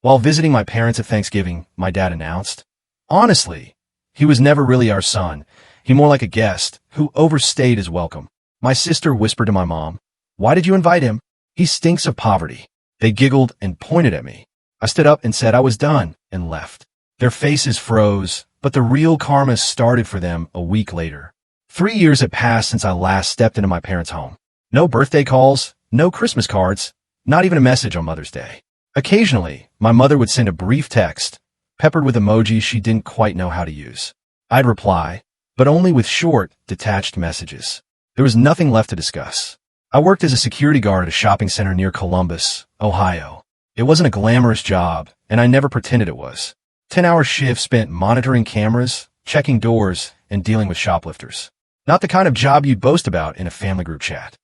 While visiting my parents at Thanksgiving, my dad announced, "Honestly, he was never really our son. He more like a guest who overstayed his welcome." My sister whispered to my mom, "Why did you invite him? He stinks of poverty." They giggled and pointed at me. I stood up and said I was done and left. Their faces froze, but the real karma started for them a week later. 3 years had passed since I last stepped into my parents' home. No birthday calls, no Christmas cards, not even a message on Mother's Day. Occasionally, my mother would send a brief text, peppered with emojis she didn't quite know how to use. I'd reply, but only with short, detached messages. There was nothing left to discuss. I worked as a security guard at a shopping center near Columbus, Ohio. It wasn't a glamorous job, and I never pretended it was. 10-hour shifts spent monitoring cameras, checking doors, and dealing with shoplifters. Not the kind of job you'd boast about in a family group chat.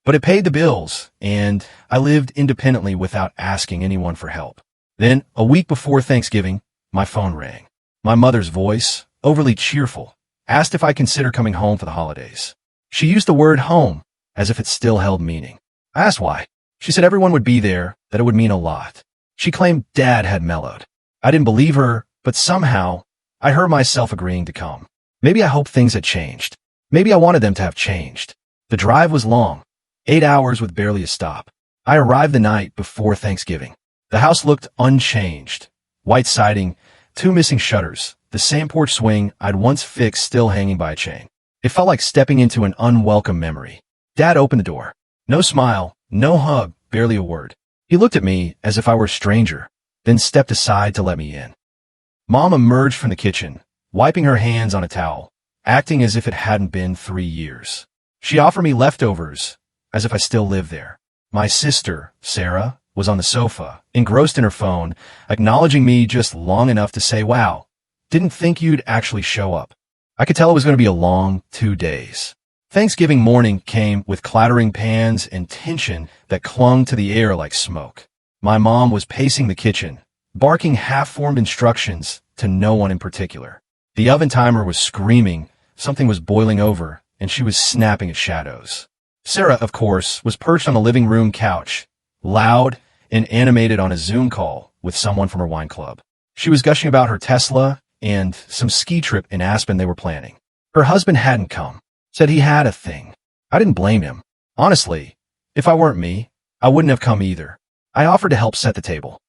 But it paid the bills, and I lived independently without asking anyone for help. Then, a week before Thanksgiving, my phone rang. My mother's voice, overly cheerful, asked if I consider coming home for the holidays. She used the word home, as if it still held meaning. I asked why. She said everyone would be there, that it would mean a lot. She claimed Dad had mellowed. I didn't believe her, but somehow, I heard myself agreeing to come. Maybe I hoped things had changed. Maybe I wanted them to have changed. The drive was long, 8 hours with barely a stop. I arrived the night before Thanksgiving. The house looked unchanged. White siding, 2 missing shutters, the same porch swing I'd once fixed still hanging by a chain. It felt like stepping into an unwelcome memory. Dad opened the door. No smile, no hug, barely a word. He looked at me as if I were a stranger, then stepped aside to let me in. Mom emerged from the kitchen, wiping her hands on a towel, acting as if it hadn't been 3 years. She offered me leftovers, as if I still lived there. My sister, Sarah, was on the sofa, engrossed in her phone, acknowledging me just long enough to say, "Wow, didn't think you'd actually show up." I could tell it was going to be a long 2 days. Thanksgiving morning came with clattering pans and tension that clung to the air like smoke. My mom was pacing the kitchen, barking half-formed instructions to no one in particular. The oven timer was screaming, something was boiling over, and she was snapping at shadows. Sarah, of course, was perched on the living room couch, loud and animated on a Zoom call with someone from her wine club. She was gushing about her Tesla and some ski trip in Aspen they were planning. Her husband hadn't come, said he had a thing. I didn't blame him. Honestly, if I weren't me, I wouldn't have come either. I offered to help set the table.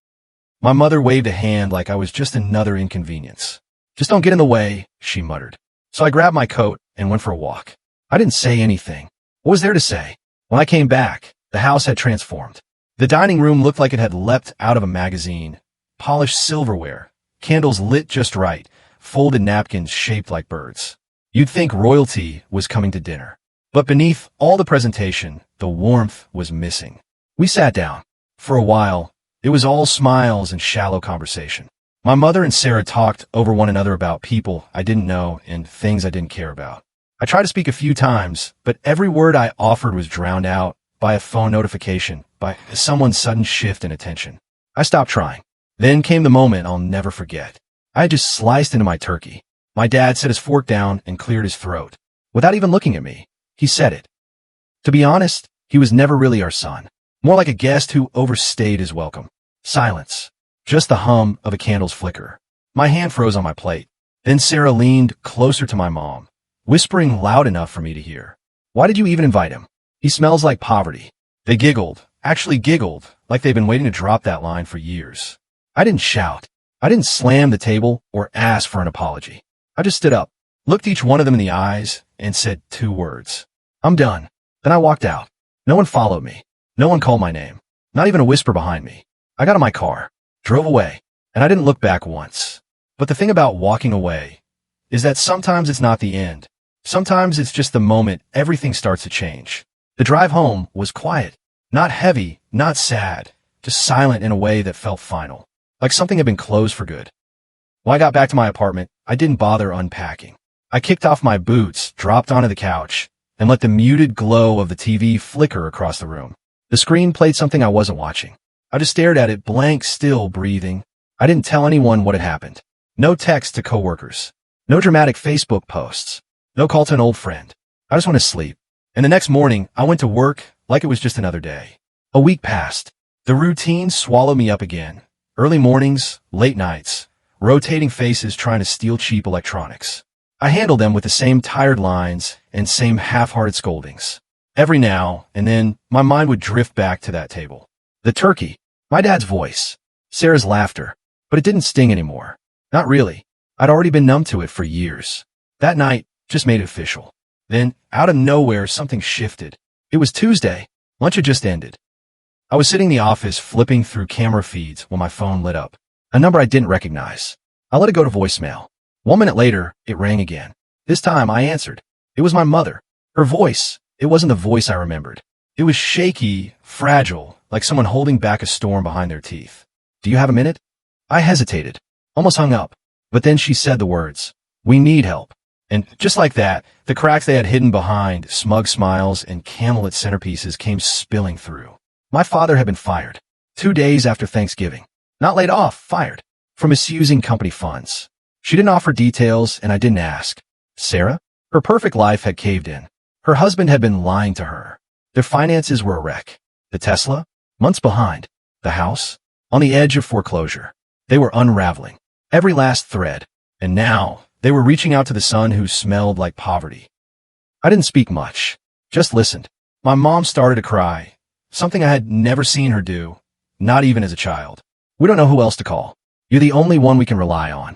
My mother waved a hand like I was just another inconvenience. "Just don't get in the way," she muttered. So I grabbed my coat and went for a walk. I didn't say anything. What was there to say? When I came back, the house had transformed. The dining room looked like it had leapt out of a magazine. Polished silverware, candles lit just right, folded napkins shaped like birds. You'd think royalty was coming to dinner. But beneath all the presentation, the warmth was missing. We sat down. For a while, it was all smiles and shallow conversation. My mother and Sarah talked over one another about people I didn't know and things I didn't care about. I tried to speak a few times, but every word I offered was drowned out by a phone notification, by someone's sudden shift in attention. I stopped trying. Then came the moment I'll never forget. I had just sliced into my turkey. My dad set his fork down and cleared his throat. Without even looking at me, he said it. To be honest, he was never really our son. More like a guest who overstayed his welcome. Silence. Just the hum of a candle's flicker. My hand froze on my plate. Then Sarah leaned closer to my mom, whispering loud enough for me to hear. "Why did you even invite him? He smells like poverty." They giggled, actually giggled, like they'd been waiting to drop that line for years. I didn't shout. I didn't slam the table or ask for an apology. I just stood up, looked each one of them in the eyes, and said 2 words. "I'm done." Then I walked out. No one followed me. No one called my name. Not even a whisper behind me. I got in my car, drove away, and I didn't look back once. But the thing about walking away is that sometimes it's not the end. Sometimes it's just the moment everything starts to change. The drive home was quiet, not heavy, not sad, just silent in a way that felt final, like something had been closed for good. When I got back to my apartment, I didn't bother unpacking. I kicked off my boots, dropped onto the couch, and let the muted glow of the TV flicker across the room. The screen played something I wasn't watching. I just stared at it, blank, still breathing. I didn't tell anyone what had happened. No text to coworkers. No dramatic Facebook posts. No call to an old friend. I just went to sleep. And the next morning, I went to work like it was just another day. A week passed. The routine swallowed me up again. Early mornings, late nights, rotating faces trying to steal cheap electronics. I handled them with the same tired lines and same half-hearted scoldings. Every now and then, my mind would drift back to that table. The turkey, my dad's voice, Sarah's laughter, but it didn't sting anymore. Not really. I'd already been numb to it for years. That night just made it official. Then, out of nowhere, something shifted. It was Tuesday. Lunch had just ended. I was sitting in the office flipping through camera feeds when my phone lit up. A number I didn't recognize. I let it go to voicemail. 1 minute later, it rang again. This time, I answered. It was my mother. Her voice. It wasn't the voice I remembered. It was shaky, fragile, like someone holding back a storm behind their teeth. Do you have a minute? I hesitated, almost hung up. But then she said the words, "We need help." And just like that, the cracks they had hidden behind smug smiles and Camelot centerpieces came spilling through. My father had been fired 2 days after Thanksgiving. Not laid off, fired. For misusing company funds. She didn't offer details, and I didn't ask. Sarah? Her perfect life had caved in. Her husband had been lying to her. Their finances were a wreck. The Tesla? Months behind. The house? On the edge of foreclosure. They were unraveling. Every last thread. And now, they were reaching out to the son who smelled like poverty. I didn't speak much. Just listened. My mom started to cry. Something I had never seen her do. Not even as a child. We don't know who else to call. You're the only one we can rely on.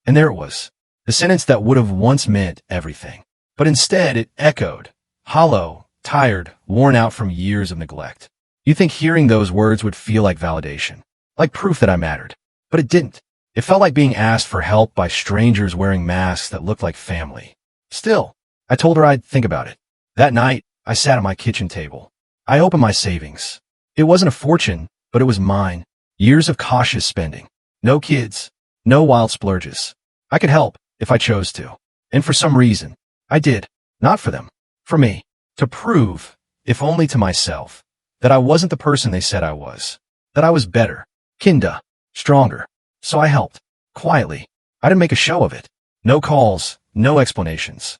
And there it was. The sentence that would have once meant everything. But instead, it echoed. Hollow, tired, worn out from years of neglect. You'd think hearing those words would feel like validation. Like proof that I mattered. But it didn't. It felt like being asked for help by strangers wearing masks that looked like family. Still, I told her I'd think about it. That night, I sat at my kitchen table. I opened my savings. It wasn't a fortune, but it was mine. Years of cautious spending. No kids. No wild splurges. I could help if I chose to. And for some reason, I did. Not for them. For me. To prove, if only to myself, that I wasn't the person they said I was. That I was better. Kinda. Stronger. So I helped. Quietly. I didn't make a show of it. No calls. No explanations.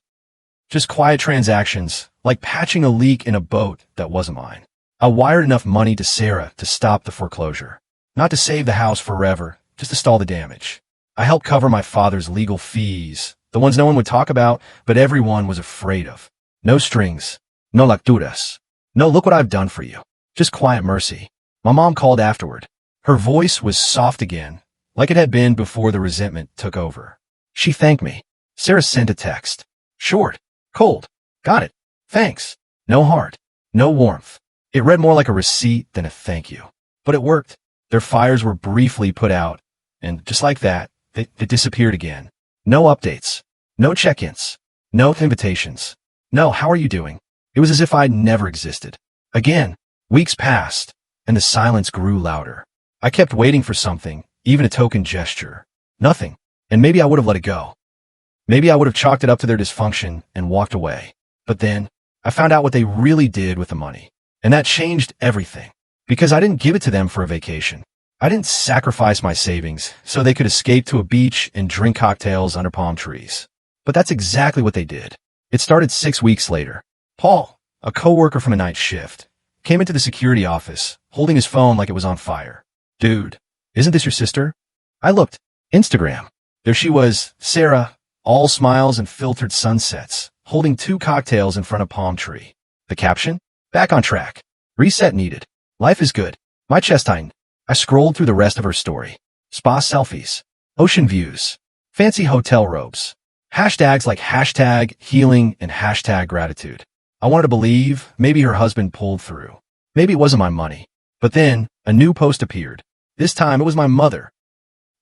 Just quiet transactions, like patching a leak in a boat that wasn't mine. I wired enough money to Sarah to stop the foreclosure. Not to save the house forever, just to stall the damage. I helped cover my father's legal fees, the ones no one would talk about, but everyone was afraid of. No strings. No lecturas. No, look what I've done for you. Just quiet mercy. My mom called afterward. Her voice was soft again, like it had been before the resentment took over. She thanked me. Sarah sent a text. Short. Cold. Got it. Thanks. No heart. No warmth. It read more like a receipt than a thank you. But it worked. Their fires were briefly put out, and just like that, they disappeared again. No updates. No check-ins. No invitations. No, how are you doing? It was as if I'd never existed. Again, weeks passed, and the silence grew louder. I kept waiting for something, even a token gesture. Nothing. And maybe I would have let it go. Maybe I would have chalked it up to their dysfunction and walked away. But then, I found out what they really did with the money. And that changed everything. Because I didn't give it to them for a vacation. I didn't sacrifice my savings so they could escape to a beach and drink cocktails under palm trees. But that's exactly what they did. It started 6 weeks later. Paul, a coworker from a night shift, came into the security office, holding his phone like it was on fire. Dude, isn't this your sister? I looked. Instagram. There she was, Sarah, all smiles and filtered sunsets, holding 2 cocktails in front of palm tree. The caption? Back on track. Reset needed. Life is good. My chest tightened. I scrolled through the rest of her story. Spa selfies. Ocean views. Fancy hotel robes. Hashtags like hashtag healing and hashtag gratitude. I wanted to believe maybe her husband pulled through. Maybe it wasn't my money. But then, a new post appeared. This time it was my mother.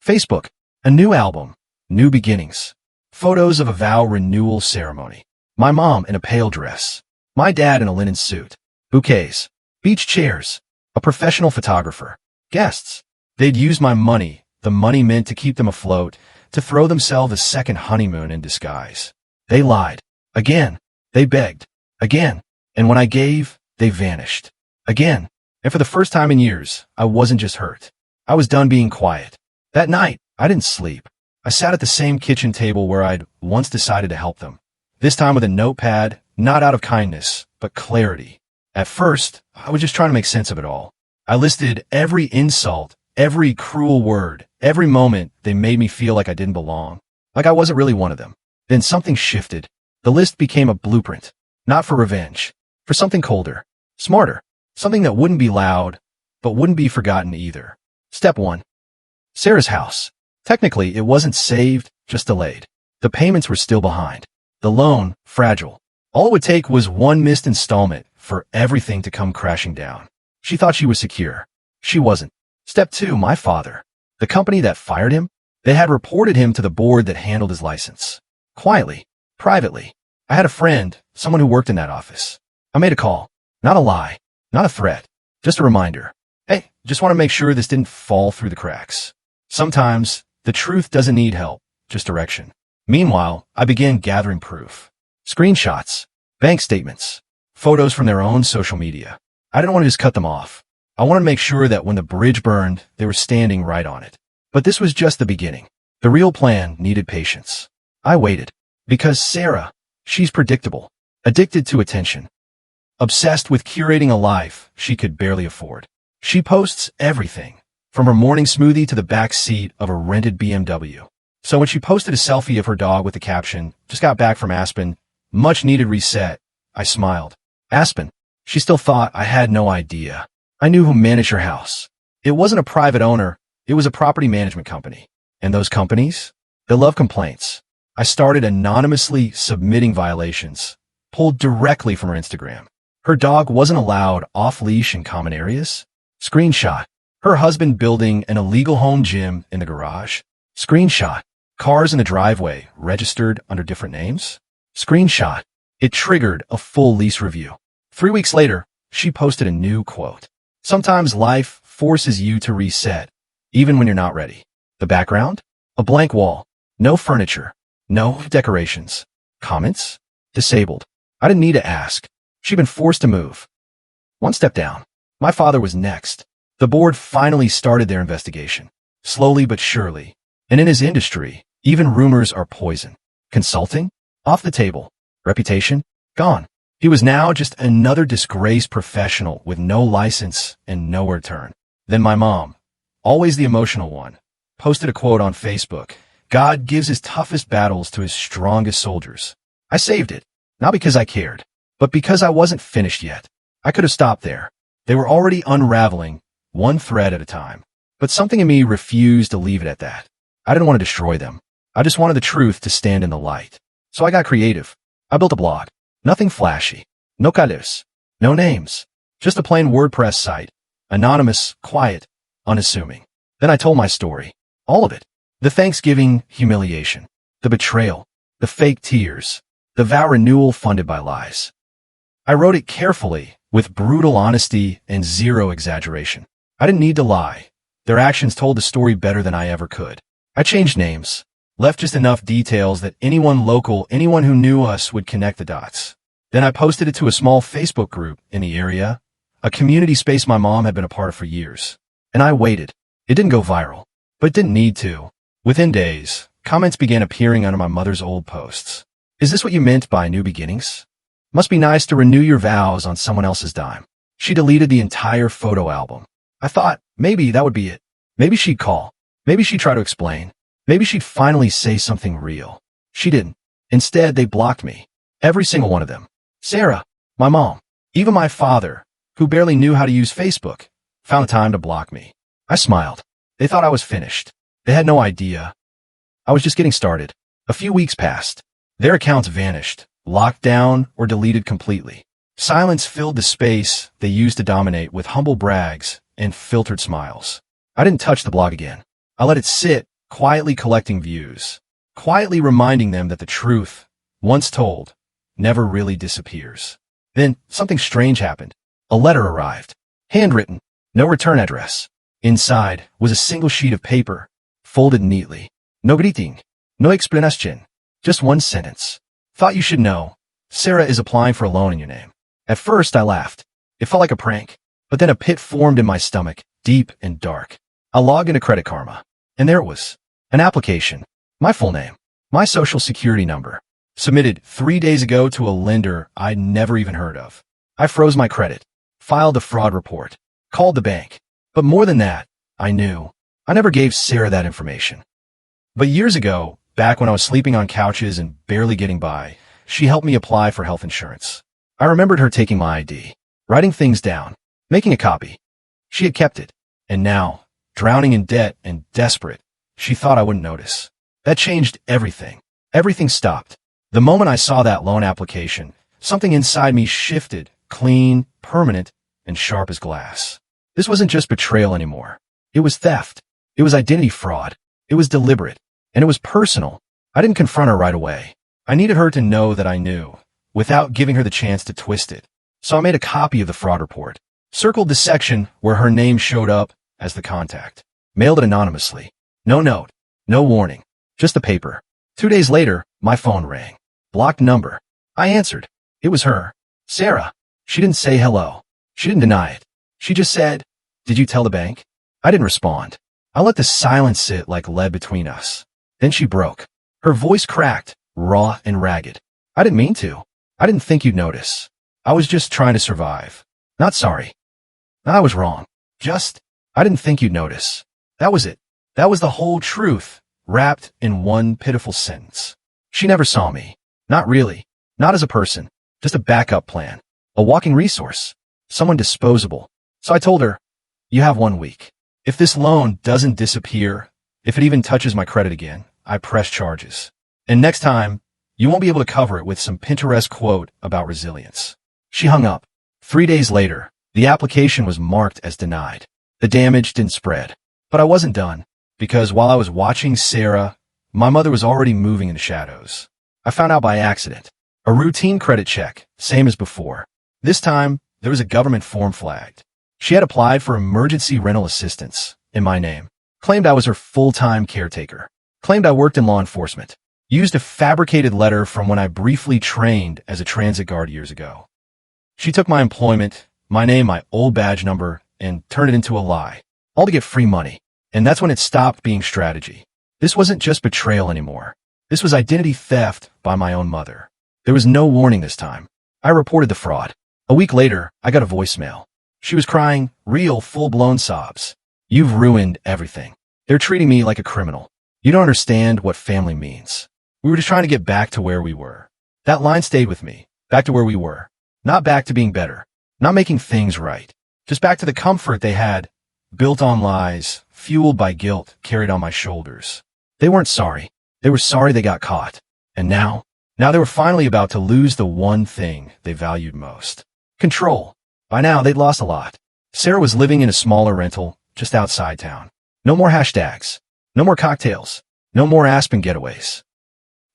Facebook. A new album. New beginnings. Photos of a vow renewal ceremony. My mom in a pale dress. My dad in a linen suit. Bouquets. Beach chairs. A professional photographer. Guests. They'd use my money, the money meant to keep them afloat, to throw themselves a second honeymoon in disguise. They lied. Again. They begged. Again. And when I gave, they vanished. Again. And for the first time in years, I wasn't just hurt. I was done being quiet. That night, I didn't sleep. I sat at the same kitchen table where I'd once decided to help them. This time with a notepad, not out of kindness, but clarity. At first, I was just trying to make sense of it all. I listed every insult, Every cruel word, every moment, they made me feel like I didn't belong, like I wasn't really one of them. Then something shifted. The list became a blueprint, not for revenge, for something colder, smarter, something that wouldn't be loud, but wouldn't be forgotten either. Step 1. Sarah's house. Technically, it wasn't saved, just delayed. The payments were still behind. The loan, fragile. All it would take was one missed installment for everything to come crashing down. She thought she was secure. She wasn't. Step 2, my father. The company that fired him, they had reported him to the board that handled his license. Quietly, privately. I had a friend, someone who worked in that office. I made a call. Not a lie, not a threat, just a reminder. Hey, just want to make sure this didn't fall through the cracks. Sometimes, the truth doesn't need help, just direction. Meanwhile, I began gathering proof. Screenshots, bank statements, photos from their own social media. I didn't want to just cut them off. I wanted to make sure that when the bridge burned, they were standing right on it. But this was just the beginning. The real plan needed patience. I waited. Because Sarah, she's predictable, addicted to attention, obsessed with curating a life she could barely afford. She posts everything, from her morning smoothie to the back seat of a rented BMW. So when she posted a selfie of her dog with the caption, "Just got back from Aspen, much needed reset," I smiled. Aspen. She still thought I had no idea. I knew who managed her house. It wasn't a private owner, it was a property management company. And those companies? They love complaints. I started anonymously submitting violations, pulled directly from her Instagram. Her dog wasn't allowed off-leash in common areas. Screenshot. Her husband building an illegal home gym in the garage. Screenshot. Cars in the driveway registered under different names. Screenshot. It triggered a full lease review. 3 weeks later, she posted a new quote. Sometimes life forces you to reset, even when you're not ready. The background? A blank wall. No furniture. No decorations. Comments? Disabled. I didn't need to ask. She'd been forced to move. One step down. My father was next. The board finally started their investigation. Slowly but surely. And in his industry, even rumors are poison. Consulting? Off the table. Reputation? Gone. He was now just another disgraced professional with no license and nowhere to turn. Then my mom, always the emotional one, posted a quote on Facebook. God gives his toughest battles to his strongest soldiers. I saved it, not because I cared, but because I wasn't finished yet. I could have stopped there. They were already unraveling, one thread at a time. But something in me refused to leave it at that. I didn't want to destroy them. I just wanted the truth to stand in the light. So I got creative. I built a blog. Nothing flashy. No colors. No names. Just a plain WordPress site. Anonymous, quiet, unassuming. Then I told my story. All of it. The Thanksgiving humiliation. The betrayal. The fake tears. The vow renewal funded by lies. I wrote it carefully, with brutal honesty and zero exaggeration. I didn't need to lie. Their actions told the story better than I ever could. I changed names. Left just enough details that anyone local, anyone who knew us would connect the dots. Then I posted it to a small Facebook group in the area, a community space my mom had been a part of for years. And I waited. It didn't go viral, but it didn't need to. Within days, comments began appearing under my mother's old posts. Is this what you meant by new beginnings? Must be nice to renew your vows on someone else's dime. She deleted the entire photo album. I thought maybe that would be it. Maybe she'd call. Maybe she'd try to explain. Maybe she'd finally say something real. She didn't. Instead, they blocked me. Every single one of them. Sarah, my mom, even my father, who barely knew how to use Facebook, found time to block me. I smiled. They thought I was finished. They had no idea. I was just getting started. A few weeks passed. Their accounts vanished, locked down, or deleted completely. Silence filled the space they used to dominate with humble brags and filtered smiles. I didn't touch the blog again. I let it sit, quietly collecting views, quietly reminding them that the truth, once told, never really disappears. Then something strange happened. A letter arrived. Handwritten. No return address. Inside was a single sheet of paper, folded neatly. No greeting. No explanation. Just one sentence. Thought you should know. Sarah is applying for a loan in your name. At first, I laughed. It felt like a prank. But then a pit formed in my stomach, deep and dark. I logged into Credit Karma. And there it was. An application. My full name. My social security number. Submitted 3 days ago to a lender I'd never even heard of. I froze my credit. Filed a fraud report. Called the bank. But more than that, I knew. I never gave Sarah that information. But years ago, back when I was sleeping on couches and barely getting by, she helped me apply for health insurance. I remembered her taking my ID, writing things down, making a copy. She had kept it. And now, drowning in debt and desperate, she thought I wouldn't notice. That changed everything. Everything stopped. The moment I saw that loan application, something inside me shifted, clean, permanent, and sharp as glass. This wasn't just betrayal anymore. It was theft. It was identity fraud. It was deliberate. And it was personal. I didn't confront her right away. I needed her to know that I knew, without giving her the chance to twist it. So I made a copy of the fraud report, circled the section where her name showed up as the contact, mailed it anonymously. No note, no warning, just the paper. 2 days later, my phone rang. Blocked number. I answered. It was her. Sarah. She didn't say hello. She didn't deny it. She just said, "Did you tell the bank?" I didn't respond. I let the silence sit like lead between us. Then she broke. Her voice cracked, raw and ragged. I didn't mean to. I didn't think you'd notice. I was just trying to survive. Not sorry. I was wrong. I didn't think you'd notice. That was it. That was the whole truth, wrapped in one pitiful sentence. She never saw me. Not really. Not as a person. Just a backup plan. A walking resource. Someone disposable. So I told her, "You have 1 week. If this loan doesn't disappear, if it even touches my credit again, I press charges. And next time, you won't be able to cover it with some Pinterest quote about resilience." She hung up. 3 days later, the application was marked as denied. The damage didn't spread. But I wasn't done, because while I was watching Sarah, my mother was already moving in the shadows. I found out by accident. A routine credit check, same as before. This time, there was a government form flagged. She had applied for emergency rental assistance in my name, claimed I was her full-time caretaker, claimed I worked in law enforcement, used a fabricated letter from when I briefly trained as a transit guard years ago. She took my employment, my name, my old badge number, and turned it into a lie, all to get free money. And that's when it stopped being strategy. This wasn't just betrayal anymore. This was identity theft by my own mother. There was no warning this time. I reported the fraud. A week later, I got a voicemail. She was crying, real, full-blown sobs. "You've ruined everything. They're treating me like a criminal. You don't understand what family means. We were just trying to get back to where we were." That line stayed with me. Back to where we were. Not back to being better. Not making things right. Just back to the comfort they had, built on lies, fueled by guilt, carried on my shoulders. They weren't sorry. They were sorry they got caught. And now they were finally about to lose the one thing they valued most. Control. By now, they'd lost a lot. Sarah was living in a smaller rental, just outside town. No more hashtags. No more cocktails. No more Aspen getaways.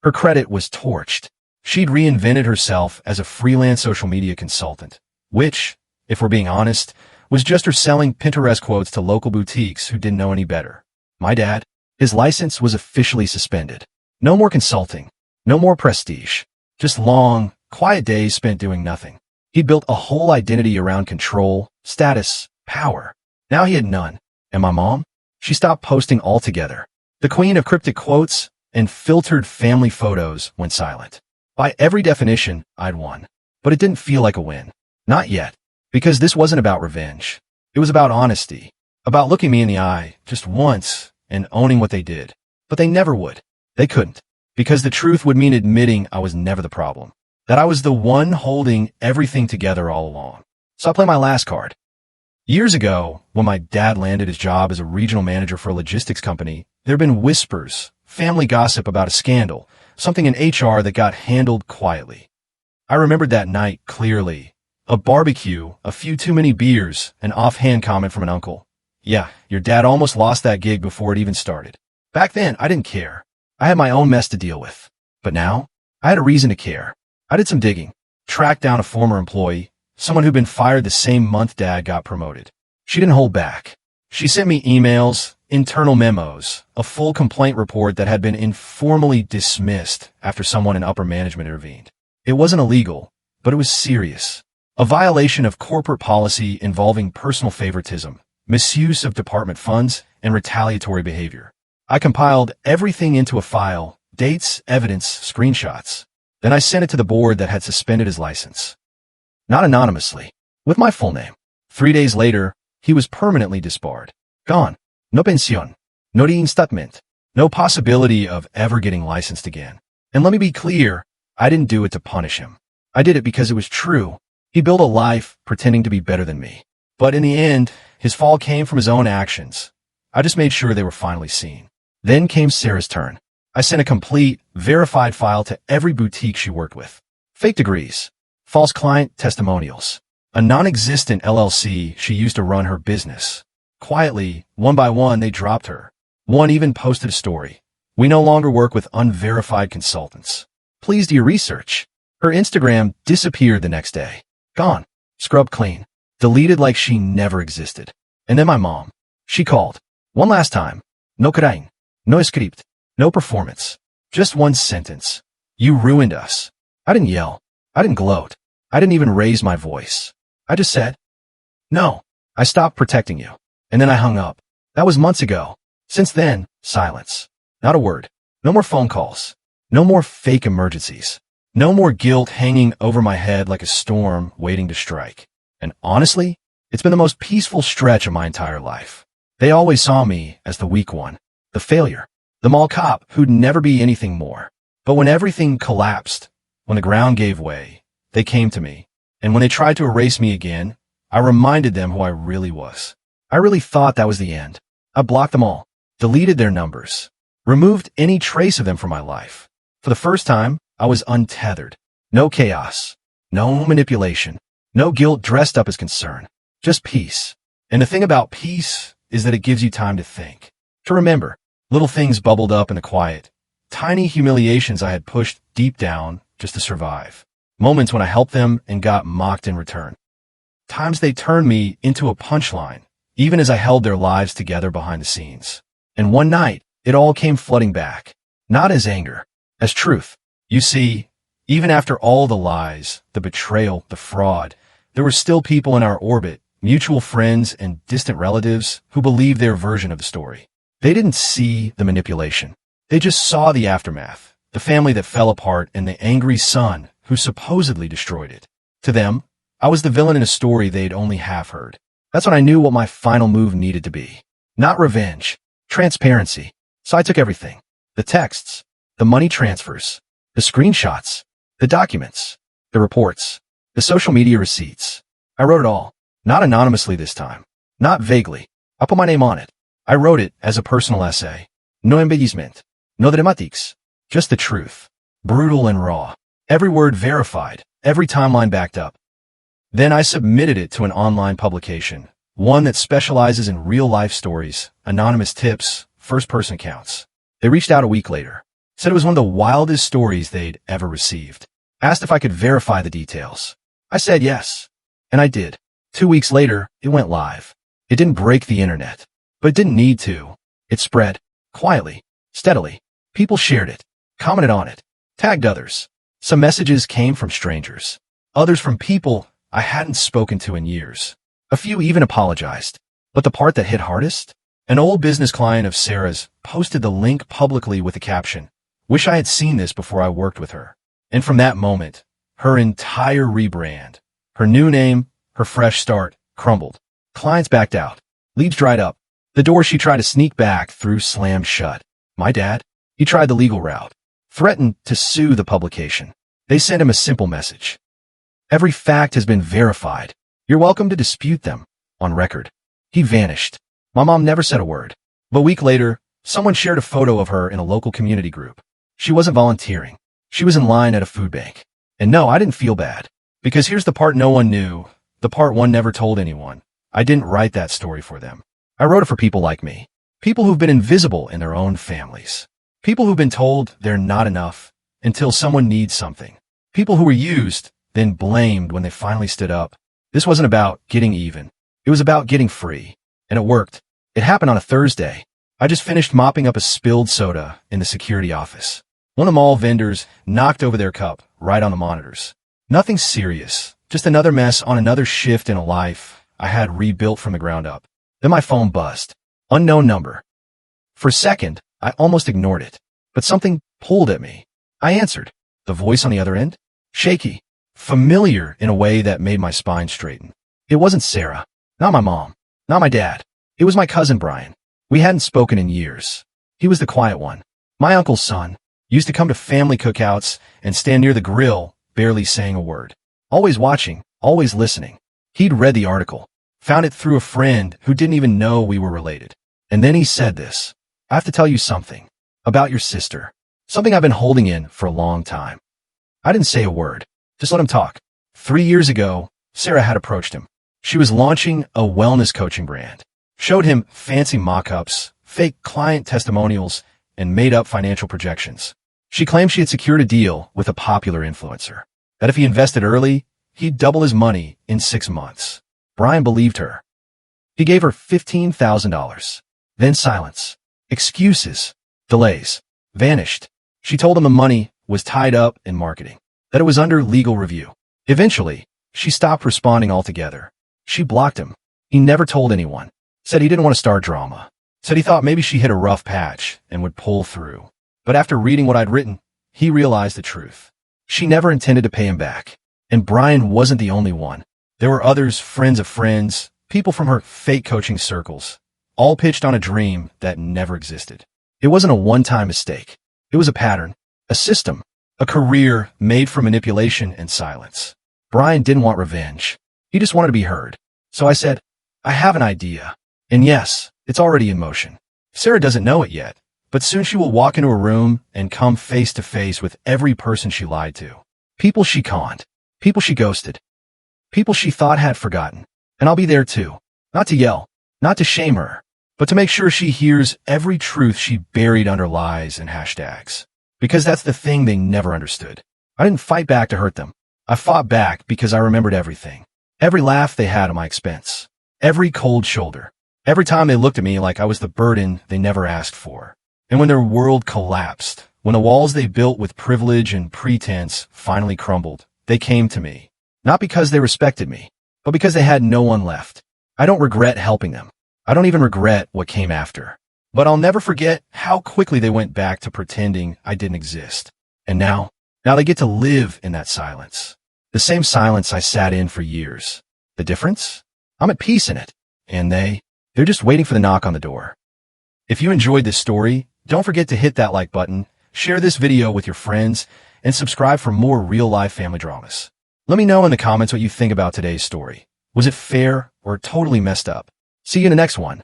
Her credit was torched. She'd reinvented herself as a freelance social media consultant, which, if we're being honest, was just her selling Pinterest quotes to local boutiques who didn't know any better. My dad, his license was officially suspended. No more consulting. No more prestige. Just long, quiet days spent doing nothing. He'd built a whole identity around control, status, power. Now he had none. And my mom? She stopped posting altogether. The queen of cryptic quotes and filtered family photos went silent. By every definition, I'd won. But it didn't feel like a win. Not yet. Because this wasn't about revenge. It was about honesty. About looking me in the eye just once and owning what they did. But they never would. They couldn't. Because the truth would mean admitting I was never the problem. That I was the one holding everything together all along. So I play my last card. Years ago, when my dad landed his job as a regional manager for a logistics company, there had been whispers, family gossip about a scandal, something in HR that got handled quietly. I remembered that night clearly. A barbecue, a few too many beers, an offhand comment from an uncle. "Yeah, your dad almost lost that gig before it even started." Back then, I didn't care. I had my own mess to deal with. But now, I had a reason to care. I did some digging, tracked down a former employee, someone who'd been fired the same month Dad got promoted. She didn't hold back. She sent me emails, internal memos, a full complaint report that had been informally dismissed after someone in upper management intervened. It wasn't illegal, but it was serious. A violation of corporate policy involving personal favoritism, misuse of department funds, and retaliatory behavior. I compiled everything into a file, dates, evidence, screenshots. Then I sent it to the board that had suspended his license. Not anonymously, with my full name. 3 days later, he was permanently disbarred. Gone. no pensión, no reinstatement, no possibility of ever getting licensed again. And let me be clear, I didn't do it to punish him. I did it because it was true. He built a life pretending to be better than me. But in the end, his fall came from his own actions. I just made sure they were finally seen. Then came Sarah's turn. I sent a complete, verified file to every boutique she worked with. Fake degrees, false client testimonials, a non-existent LLC she used to run her business. Quietly, one by one, they dropped her. One even posted a story. We no longer work with unverified consultants. Please do your research. Her Instagram disappeared the next day. Gone. Scrubbed clean. Deleted like she never existed. And then my mom. She called. One last time. No carain. No script. No performance. Just one sentence. You ruined us. I didn't yell. I didn't gloat. I didn't even raise my voice. I just said, no. I stopped protecting you. And then I hung up. That was months ago. Since then, silence. Not a word. No more phone calls. No more fake emergencies. No more guilt hanging over my head like a storm waiting to strike. And honestly, it's been the most peaceful stretch of my entire life. They always saw me as the weak one, the failure, the mall cop who'd never be anything more. But when everything collapsed, when the ground gave way, they came to me. And when they tried to erase me again, I reminded them who I really was. I really thought that was the end. I blocked them all, deleted their numbers, removed any trace of them from my life. For the first time, I was untethered. No chaos, no manipulation, no guilt dressed up as concern, just peace. And the thing about peace is that it gives you time to think, to remember. Little things bubbled up in the quiet, tiny humiliations I had pushed deep down just to survive. Moments when I helped them and got mocked in return. Times they turned me into a punchline, even as I held their lives together behind the scenes. And one night, it all came flooding back, not as anger, as truth. You see, even after all the lies, the betrayal, the fraud, there were still people in our orbit, mutual friends and distant relatives, who believed their version of the story. They didn't see the manipulation. They just saw the aftermath, the family that fell apart and the angry son who supposedly destroyed it. To them, I was the villain in a story they'd only half heard. That's when I knew what my final move needed to be. Not revenge, transparency. So I took everything. The texts, the money transfers, the screenshots, the documents, the reports, the social media receipts. I wrote it all, not anonymously this time, not vaguely. I put my name on it. I wrote it as a personal essay. No embellishment, no dramatiques, just the truth. Brutal and raw. Every word verified, every timeline backed up. Then I submitted it to an online publication, one that specializes in real-life stories, anonymous tips, first-person accounts. They reached out a week later, said it was one of the wildest stories they'd ever received, asked if I could verify the details. I said yes, and I did. 2 weeks later, it went live. It didn't break the internet, but it didn't need to. It spread, quietly, steadily. People shared it, commented on it, tagged others. Some messages came from strangers, others from people I hadn't spoken to in years. A few even apologized. But the part that hit hardest? An old business client of Sarah's posted the link publicly with a caption, "Wish I had seen this before I worked with her." And from that moment, her entire rebrand, her new name, her fresh start, crumbled. Clients backed out. Leads dried up. The door she tried to sneak back through slammed shut. My dad, he tried the legal route, threatened to sue the publication. They sent him a simple message. Every fact has been verified. You're welcome to dispute them. On record. He vanished. My mom never said a word. But a week later, someone shared a photo of her in a local community group. She wasn't volunteering. She was in line at a food bank. And no, I didn't feel bad. Because here's the part no one knew, the part one never told anyone. I didn't write that story for them. I wrote it for people like me. People who've been invisible in their own families. People who've been told they're not enough until someone needs something. People who were used, then blamed when they finally stood up. This wasn't about getting even. It was about getting free. And it worked. It happened on a Thursday. I just finished mopping up a spilled soda in the security office. One of the mall vendors knocked over their cup right on the monitors. Nothing serious, just another mess on another shift in a life I had rebuilt from the ground up. Then my phone buzzed. Unknown number. For a second, I almost ignored it, but something pulled at me. I answered. The voice on the other end? Shaky, familiar in a way that made my spine straighten. It wasn't Sarah, not my mom, not my dad. It was my cousin Brian. We hadn't spoken in years. He was the quiet one. My uncle's son. Used to come to family cookouts and stand near the grill, barely saying a word. Always watching, always listening. He'd read the article. Found it through a friend who didn't even know we were related. And then he said this. I have to tell you something. About your sister. Something I've been holding in for a long time. I didn't say a word. Just let him talk. 3 years ago, Sarah had approached him. She was launching a wellness coaching brand. Showed him fancy mock-ups, fake client testimonials, and made-up financial projections. She claimed she had secured a deal with a popular influencer. That if he invested early, he'd double his money in 6 months. Brian believed her. He gave her $15,000. Then silence. Excuses. Delays. Vanished. She told him the money was tied up in marketing. That it was under legal review. Eventually, she stopped responding altogether. She blocked him. He never told anyone. Said he didn't want to start drama. Said he thought maybe she hit a rough patch and would pull through. But after reading what I'd written, he realized the truth. She never intended to pay him back. And Brian wasn't the only one. There were others, friends of friends, people from her fake coaching circles, all pitched on a dream that never existed. It wasn't a one-time mistake. It was a pattern, a system, a career made for manipulation and silence. Brian didn't want revenge. He just wanted to be heard. So I said, I have an idea. And yes, it's already in motion. Sarah doesn't know it yet, but soon she will walk into a room and come face to face with every person she lied to. People she conned. People she ghosted. People she thought had forgotten. And I'll be there too. Not to yell. Not to shame her. But to make sure she hears every truth she buried under lies and hashtags. Because that's the thing they never understood. I didn't fight back to hurt them. I fought back because I remembered everything. Every laugh they had at my expense. Every cold shoulder. Every time they looked at me like I was the burden they never asked for. And when their world collapsed, when the walls they built with privilege and pretense finally crumbled, they came to me. Not because they respected me, but because they had no one left. I don't regret helping them. I don't even regret what came after. But I'll never forget how quickly they went back to pretending I didn't exist. And now they get to live in that silence. The same silence I sat in for years. The difference? I'm at peace in it. And they're just waiting for the knock on the door. If you enjoyed this story, don't forget to hit that like button, share this video with your friends, and subscribe for more real-life family dramas. Let me know in the comments what you think about today's story. Was it fair or totally messed up? See you in the next one.